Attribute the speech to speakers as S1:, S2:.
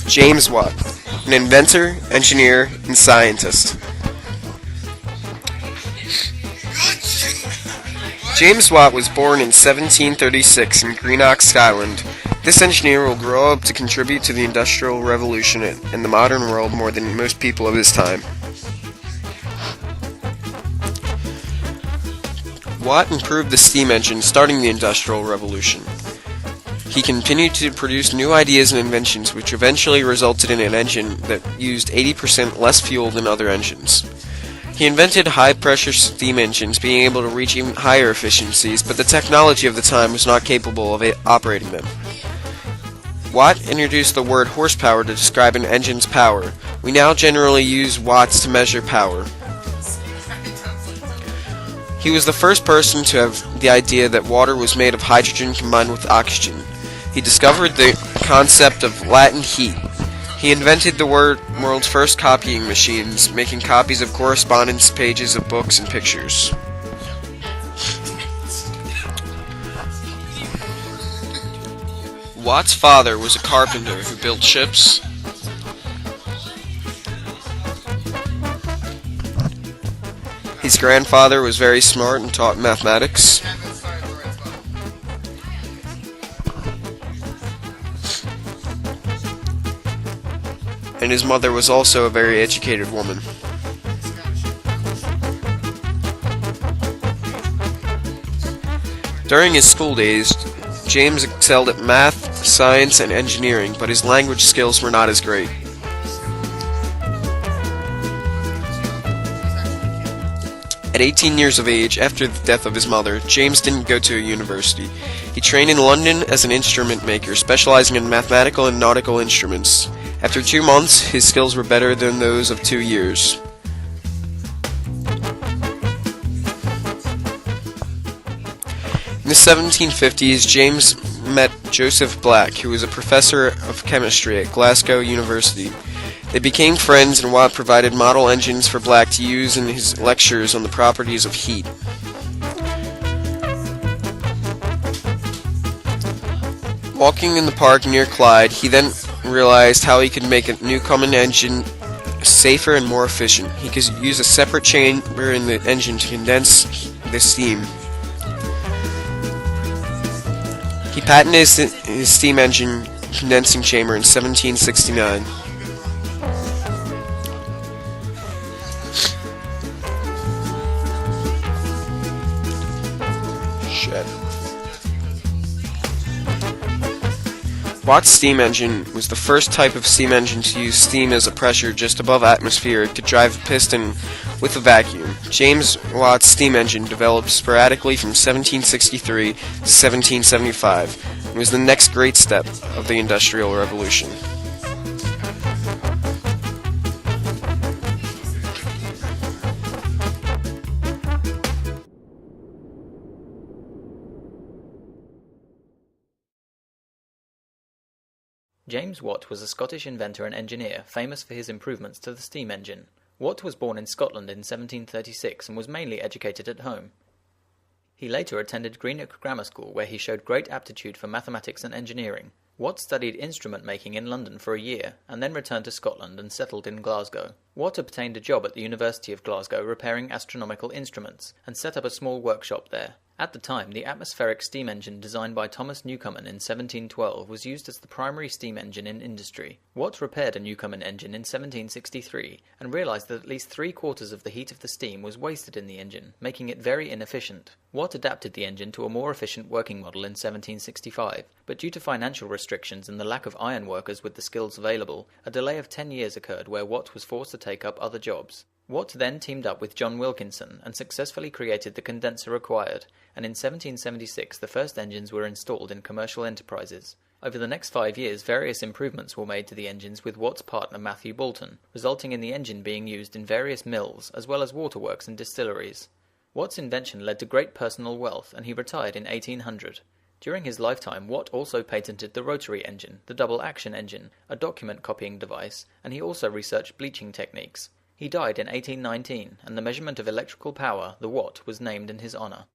S1: James Watt, an inventor, engineer, and scientist. James Watt was born in 1736 in Greenock, Scotland. This engineer will grow up to contribute to the Industrial Revolution and the modern world more than most people of his time. Watt improved the steam engine, starting the Industrial Revolution. He continued to produce new ideas and inventions, which eventually resulted in an engine that used 80% less fuel than other engines. He invented high-pressure steam engines, being able to reach even higher efficiencies, but the technology of the time was not capable of operating them. Watt introduced the word horsepower to describe an engine's power. We now generally use watts to measure power. He was the first person to have the idea that water was made of hydrogen combined with oxygen. He discovered the concept of latent heat. He invented the world's first copying machines, making copies of correspondence pages of books and pictures. Watt's father was a carpenter who built ships. His grandfather was very smart and taught mathematics. And his mother was also a very educated woman. During his school days, James excelled at math, science, and engineering, but his language skills were not as great. At 18 years of age, after the death of his mother, James didn't go to a university. He trained in London as an instrument maker, specializing in mathematical and nautical instruments. After 2 months, his skills were better than those of 2 years. In the 1750s, James met Joseph Black, who was a professor of chemistry at Glasgow University. They became friends, and Watt provided model engines for Black to use in his lectures on the properties of heat. Walking in the park near Clyde, he then realized how he could make a Newcomen engine safer and more efficient. He could use a separate chamber in the engine to condense the steam. He patented his steam engine condensing chamber in 1769. Watt's steam engine was the first type of steam engine to use steam as a pressure just above atmospheric to drive a piston with a vacuum. James Watt's steam engine developed sporadically from 1763 to 1775 and was the next great step of the Industrial Revolution.
S2: James Watt was a Scottish inventor and engineer famous for his improvements to the steam engine. Watt was born in Scotland in 1736 and was mainly educated at home. He later attended Greenock Grammar School, where he showed great aptitude for mathematics and engineering. Watt studied instrument making in London for a year, and then returned to Scotland and settled in Glasgow. Watt obtained a job at the University of Glasgow repairing astronomical instruments, and set up a small workshop there. At the time, the atmospheric steam engine designed by Thomas Newcomen in 1712 was used as the primary steam engine in industry. Watt repaired a Newcomen engine in 1763 and realized that at least 3/4 of the heat of the steam was wasted in the engine, making it very inefficient. Watt adapted the engine to a more efficient working model in 1765, but due to financial restrictions and the lack of iron workers with the skills available, a delay of 10 years occurred where Watt was forced to take up other jobs. Watt then teamed up with John Wilkinson and successfully created the condenser required, and in 1776 the first engines were installed in commercial enterprises. Over the next 5 years, various improvements were made to the engines with Watt's partner Matthew Boulton, resulting in the engine being used in various mills as well as waterworks and distilleries. Watt's invention led to great personal wealth, and he retired in 1800. During his lifetime, Watt also patented the rotary engine, the double-action engine, a document copying device, and he also researched bleaching techniques. He died in 1819, and the measurement of electrical power, the watt, was named in his honor.